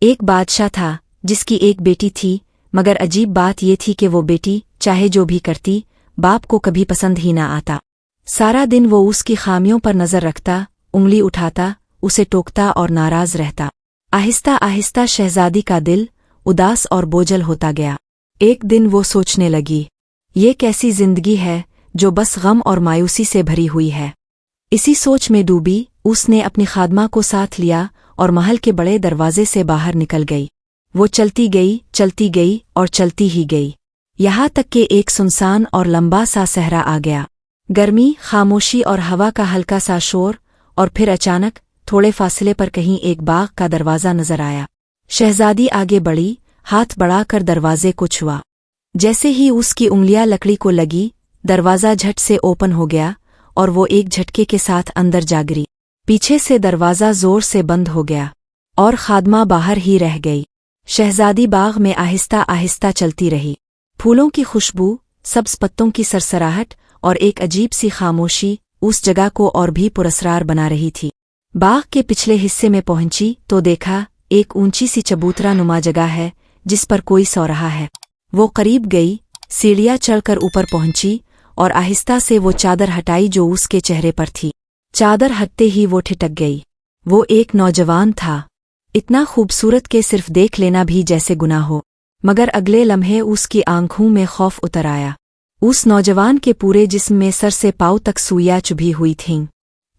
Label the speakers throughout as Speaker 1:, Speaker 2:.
Speaker 1: एक बादशाह था जिसकी एक बेटी थी, मगर अजीब बात ये थी कि वो बेटी चाहे जो भी करती बाप को कभी पसंद ही ना आता। सारा दिन वो उसकी खामियों पर नजर रखता, उंगली उठाता, उसे टोकता और नाराज रहता। आहिस्ता आहिस्ता शहजादी का दिल उदास और बोझल होता गया। एक दिन वो सोचने लगी, ये कैसी जिंदगी है जो बस गम और मायूसी से भरी हुई है। इसी सोच में डूबी उसने अपनी खादमा को साथ लिया और महल के बड़े दरवाजे से बाहर निकल गई। वो चलती गई और चलती ही गई, यहाँ तक कि एक सुनसान और लंबा सा सहरा आ गया। गर्मी, खामोशी और हवा का हल्का सा शोर, और फिर अचानक थोड़े फासले पर कहीं एक बाग का दरवाज़ा नजर आया। शहजादी आगे बढ़ी, हाथ बढ़ाकर दरवाजे को छुआ। जैसे ही उसकी उंगलियां लकड़ी को लगी, दरवाज़ा झट से ओपन हो गया और वो एक झटके के साथ अंदर जा गिरी। पीछे से दरवाज़ा जोर से बंद हो गया और खादमा बाहर ही रह गई। शहजादी बाग में आहिस्ता आहिस्ता चलती रही। फूलों की खुशबू, सब्ज पत्तों की सरसराहट और एक अजीब सी खामोशी उस जगह को और भी पुरस्कार बना रही थी। बाग के पिछले हिस्से में पहुंची तो देखा एक ऊंची सी चबूतरा नुमा जगह है जिस पर कोई सो रहा है। वो करीब गई, सीढ़ियां चढ़कर ऊपर पहुंची और आहिस्ता से वो चादर हटाई जो उसके चेहरे पर थी। चादर हटते ही वो ठिठक गई। वो एक नौजवान था, इतना खूबसूरत के सिर्फ देख लेना भी जैसे गुनाह हो। मगर अगले लम्हे उसकी आंखों में खौफ उतर आया। उस नौजवान के पूरे जिस्म में सर से पांव तक सुइयां चुभी हुई थीं।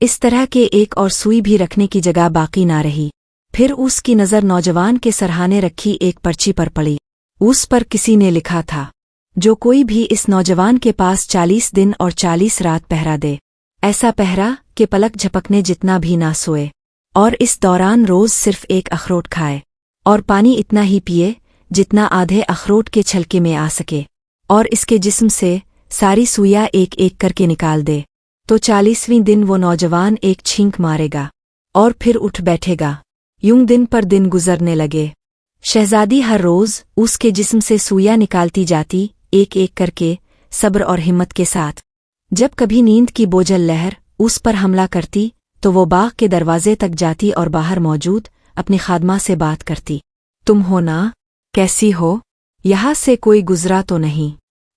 Speaker 1: इस तरह के एक और सुई भी रखने की जगह बाकी ना रही। फिर उसकी नज़र नौजवान के सरहाने रखी एक पर्ची पर पड़ी। उस पर किसी ने लिखा था, जो कोई भी इस नौजवान के पास 40 दिन और 40 रात पहरा दे, ऐसा पहरा कि पलक झपकने जितना भी ना सोए, और इस दौरान रोज सिर्फ एक अखरोट खाए और पानी इतना ही पिए जितना आधे अखरोट के छलके में आ सके, और इसके जिस्म से सारी सुइयां एक एक करके निकाल दे, तो 40वें दिन वो नौजवान एक छींक मारेगा और फिर उठ बैठेगा। यूं दिन पर दिन गुजरने लगे। शहजादी हर रोज उसके जिस्म से सुइयां निकालती जाती, एक एक करके, सब्र और हिम्मत के साथ। जब कभी नींद की बोझल लहर उस पर हमला करती तो वो बाग के दरवाजे तक जाती और बाहर मौजूद अपनी खादमा से बात करती। तुम हो ना? कैसी हो? यहाँ से कोई गुजरा तो नहीं?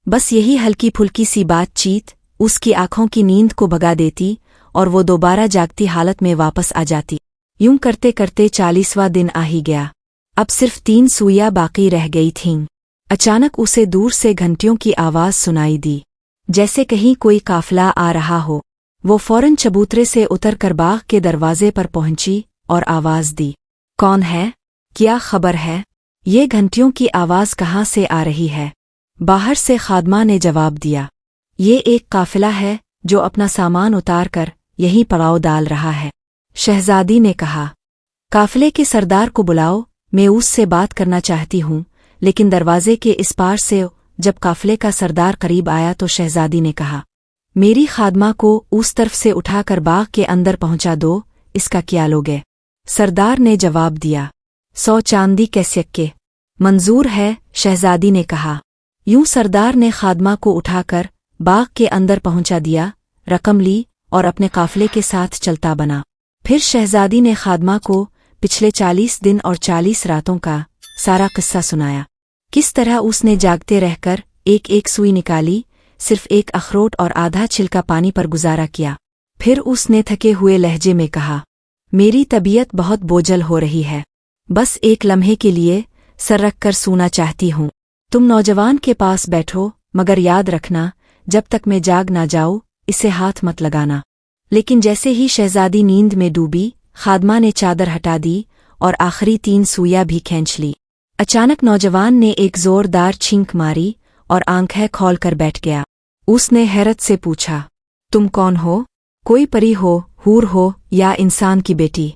Speaker 1: बस यही हल्की फुल्की सी बातचीत उसकी आंखों की नींद को भगा देती और वो दोबारा जागती हालत में वापस आ जाती। यूं करते करते 40वां दिन आ ही गया। अब सिर्फ 3 सुइयां बाकी रह गई थीं। अचानक उसे दूर से घंटियों की आवाज सुनाई दी, जैसे कहीं कोई काफिला आ रहा हो। वो फौरन चबूतरे से उतरकर बाग के दरवाजे पर पहुंची और आवाज दी, कौन है? क्या खबर है? ये घंटियों की आवाज कहाँ से आ रही है? बाहर से खादमा ने जवाब दिया, ये एक काफिला है जो अपना सामान उतार कर यहीं पड़ाव डाल रहा है। शहजादी ने कहा, काफिले के सरदार को बुलाओ, मैं उससे बात करना चाहती हूँ। लेकिन दरवाजे के इस पार से जब काफिले का सरदार करीब आया तो शहजादी ने कहा, मेरी खादमा को उस तरफ से उठाकर बाग के अंदर पहुंचा दो, इसका क्या लोगे? सरदार ने जवाब दिया, 100 चांदी के सिक्के। मंजूर है, शहजादी ने कहा। यूं सरदार ने खादमा को उठाकर बाग के अंदर पहुंचा दिया, रकम ली और अपने काफिले के साथ चलता बना। फिर शहजादी ने खादमा को पिछले 40 दिन और 40 रातों का सारा किस्सा सुनाया। किस तरह उसने जागते रहकर एक एक सुई निकाली, सिर्फ एक अखरोट और आधा छिलका पानी पर गुजारा किया। फिर उसने थके हुए लहजे में कहा, मेरी तबीयत बहुत बोझल हो रही है, बस एक लम्हे के लिए सर रख कर सोना चाहती हूँ। तुम नौजवान के पास बैठो, मगर याद रखना जब तक मैं जाग ना जाऊँ इसे हाथ मत लगाना। लेकिन जैसे ही शहजादी नींद में डूबी, खादमा ने चादर हटा दी और आखिरी 3 सुइयां भी खींच ली। अचानक नौजवान ने एक जोरदार छींक मारी और आंखें खोल कर बैठ गया। उसने हैरत से पूछा, तुम कौन हो? कोई परी हो, हूर हो या इंसान की बेटी?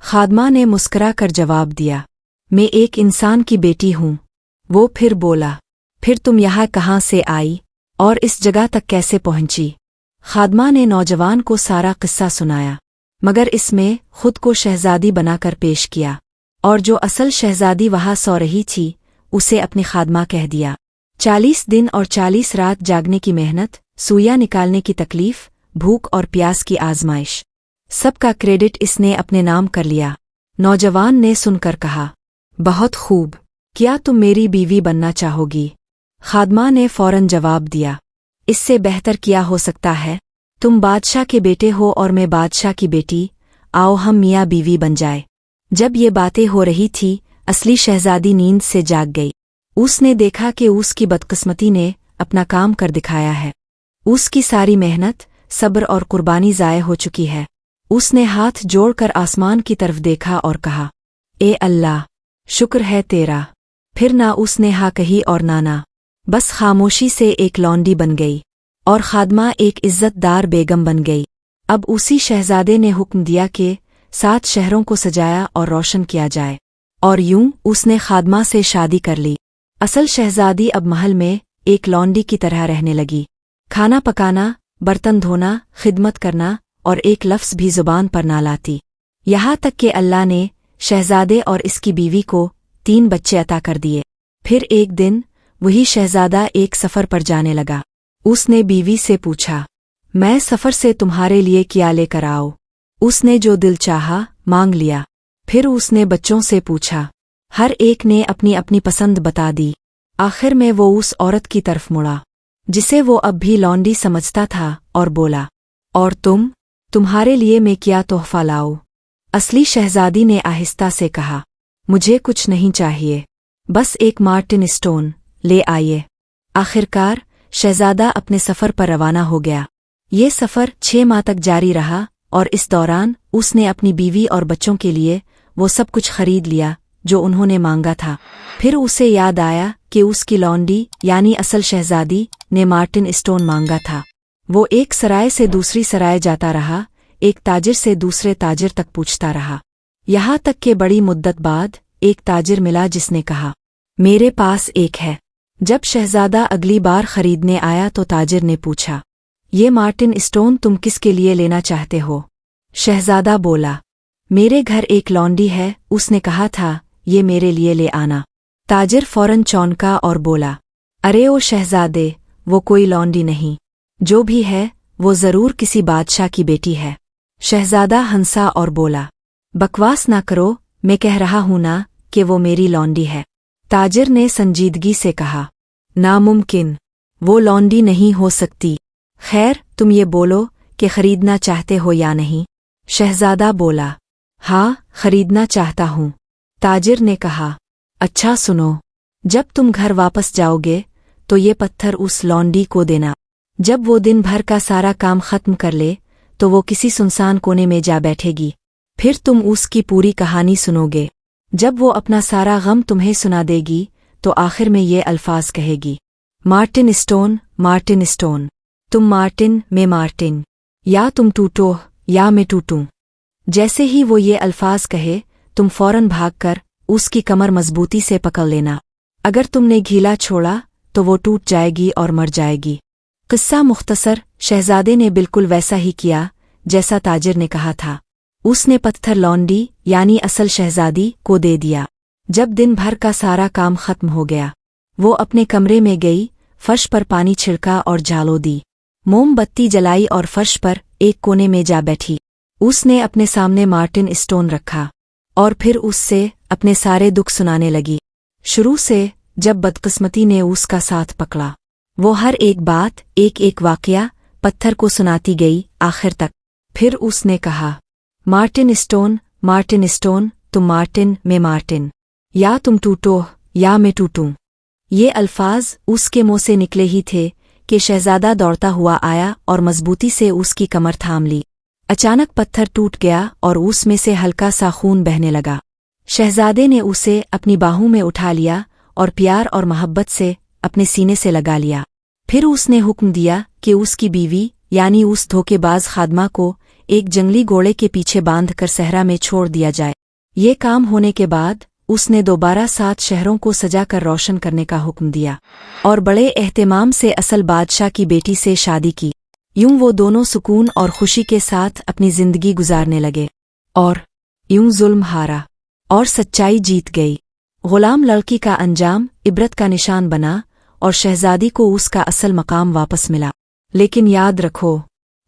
Speaker 1: खादमा ने मुस्कुरा कर जवाब दिया, मैं एक इंसान की बेटी हूँ। वो फिर बोला, फिर तुम यहाँ कहाँ से आई और इस जगह तक कैसे पहुंची? खादमा ने नौजवान को सारा किस्सा सुनाया, मगर इसमें खुद को शहजादी बनाकर पेश किया, और जो असल शहजादी वहाँ सो रही थी उसे अपनी खादमा कह दिया। 40 दिन और 40 रात जागने की मेहनत, सुइयां निकालने की तकलीफ, भूख और प्यास की आजमाइश, सबका क्रेडिट इसने अपने नाम कर लिया। नौजवान ने सुनकर कहा, बहुत खूब। क्या तुम मेरी बीवी बनना चाहोगी? खादमा ने फौरन जवाब दिया, इससे बेहतर क्या हो सकता है? तुम बादशाह के बेटे हो और मैं बादशाह की बेटी, आओ हम मियाँ बीवी बन जाए। जब ये बातें हो रही थी, असली शहजादी नींद से जाग गई। उसने देखा कि उसकी बदकिस्मती ने अपना काम कर दिखाया है। उसकी सारी मेहनत, सब्र और कुर्बानी ज़ाय हो चुकी है। उसने हाथ जोड़कर आसमान की तरफ देखा और कहा, ए अल्लाह, शुक्र है तेरा। फिर ना उसने हाँ कही और ना, बस खामोशी से एक लौंडी बन गई और खादमा एक इज्जतदार बेगम बन गई। अब उसी शहजादे ने हुक्म दिया कि 7 शहरों को सजाया और रोशन किया जाए, और यूं उसने खादमा से शादी कर ली। असल शहजादी अब महल में एक लौंडी की तरह रहने लगी। खाना पकाना, बर्तन धोना, खिदमत करना और एक लफ्ज़ भी ज़ुबान पर ना लाती। यहाँ तक कि अल्लाह ने शहजादे और इसकी बीवी को 3 बच्चे अता कर दिए। फिर एक दिन वही शहजादा एक सफ़र पर जाने लगा। उसने बीवी से पूछा, मैं सफ़र से तुम्हारे लिए क्या लेकर आऊँ? उसने जो दिल चाहा मांग लिया। फिर उसने बच्चों से पूछा। हर एक ने अपनी अपनी पसंद बता दी। आखिर में वो उस औरत की तरफ मुड़ा जिसे वो अब भी लौंडी समझता था और बोला, और तुम्हारे लिए मैं क्या तोहफा लाऊं? असली शहजादी ने आहिस्ता से कहा, मुझे कुछ नहीं चाहिए, बस एक मार्टिन स्टोन ले आइए। आखिरकार शहजादा अपने सफ़र पर रवाना हो गया। ये सफ़र 6 माह तक जारी रहा और इस दौरान उसने अपनी बीवी और बच्चों के लिए वो सब कुछ खरीद लिया जो उन्होंने मांगा था। फिर उसे याद आया कि उसकी लौंडी यानी असल शहजादी ने मार्टिन स्टोन मांगा था। वो एक सराय से दूसरी सराय जाता रहा, एक ताजिर से दूसरे ताजिर तक पूछता रहा, यहाँ तक कि बड़ी मुद्दत बाद एक ताजिर मिला जिसने कहा, मेरे पास एक है। जब शहजादा अगली बार खरीदने आया तो ताजिर ने पूछा, ये मार्टिन स्टोन तुम किसके लिए लेना चाहते हो? शहजादा बोला, मेरे घर एक लौंडी है, उसने कहा था ये मेरे लिए ले आना। ताजिर फौरन चौंका और बोला, अरे ओ शहजादे, वो कोई लौंडी नहीं, जो भी है वो ज़रूर किसी बादशाह की बेटी है। शहजादा हंसा और बोला, बकवास ना करो, मैं कह रहा हूं ना कि वो मेरी लौंडी है। ताजिर ने संजीदगी से कहा, नामुमकिन, वो लौंडी नहीं हो सकती। खैर तुम ये बोलो कि खरीदना चाहते हो या नहीं? शहजादा बोला, हाँ खरीदना चाहता हूँ। ताजिर ने कहा, अच्छा सुनो, जब तुम घर वापस जाओगे तो ये पत्थर उस लौंडी को देना। जब वो दिन भर का सारा काम खत्म कर ले तो वो किसी सुनसान कोने में जा बैठेगी। फिर तुम उसकी पूरी कहानी सुनोगे। जब वो अपना सारा गम तुम्हें सुना देगी तो आखिर में ये अल्फाज कहेगी, मार्टिन स्टोन, मार्टिन स्टोन, तुम मार्टिन, मैं मार्टिन, या तुम टूटो या मैं टूटूं। जैसे ही वो ये अल्फाज कहे तुम फौरन भागकर उसकी कमर मजबूती से पकड़ लेना। अगर तुमने घीला छोड़ा तो वो टूट जाएगी और मर जाएगी। किस्सा मुख्तसर, शहजादे ने बिल्कुल वैसा ही किया जैसा ताजिर ने कहा था। उसने पत्थर लौंडी यानी असल शहजादी को दे दिया। जब दिन भर का सारा काम खत्म हो गया, वो अपने कमरे में गई, फर्श पर पानी छिड़का और झालो दी, मोमबत्ती जलाई और फर्श पर एक कोने में जा बैठी। उसने अपने सामने मार्टिन स्टोन रखा और फिर उससे अपने सारे दुख सुनाने लगी। शुरू से जब बदकिस्मती ने उसका साथ पकड़ा, वो हर एक बात, एक एक वाकया पत्थर को सुनाती गई आखिर तक। फिर उसने कहा, मार्टिन स्टोन, मार्टिन स्टोन, तुम मार्टिन, मैं मार्टिन, या तुम टूटो या मैं टूटूं। ये अल्फाज उसके मुंह से निकले ही थे कि शहजादा दौड़ता हुआ आया और मजबूती से उसकी कमर थाम ली। अचानक पत्थर टूट गया और उसमें से हल्का सा खून बहने लगा। शहजादे ने उसे अपनी बाहों में उठा लिया और प्यार और मोहब्बत से अपने सीने से लगा लिया। फिर उसने हुक्म दिया कि उसकी बीवी यानी उस धोखेबाज खादमा को एक जंगली घोड़े के पीछे बांधकर सहरा में छोड़ दिया जाए। ये काम होने के बाद उसने दोबारा 7 शहरों को सजाकर रोशन करने का हुक्म दिया और बड़े एहतिमाम से असल बादशाह की बेटी से शादी की। यूं वो दोनों सुकून और खुशी के साथ अपनी जिंदगी गुजारने लगे और यूं जुल्म हारा और सच्चाई जीत गई। गुलाम लड़की का अंजाम इबरत का निशान बना और शहजादी को उसका असल मकाम वापस मिला। लेकिन याद रखो,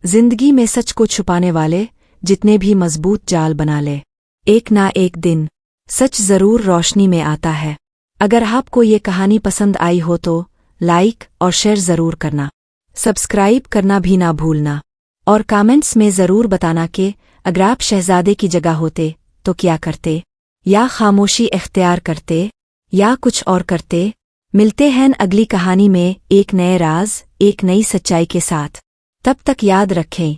Speaker 1: जिंदगी में सच को छुपाने वाले जितने भी मजबूत जाल बना ले, एक ना एक दिन सच जरूर रोशनी में आता है। अगर आपको ये कहानी पसंद आई हो तो लाइक और शेयर जरूर करना, सब्सक्राइब करना भी ना भूलना, और कमेंट्स में जरूर बताना कि अगर आप शहजादे की जगह होते तो क्या करते, या खामोशी इख्तियार करते, या कुछ और करते। मिलते हैं अगली कहानी में एक नए राज, एक नई सच्चाई के साथ। तब तक याद रखें,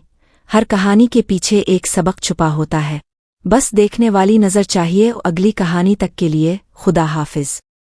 Speaker 1: हर कहानी के पीछे एक सबक छुपा होता है। बस देखने वाली नजर चाहिए। अगली कहानी तक के लिए खुदा हाफिज।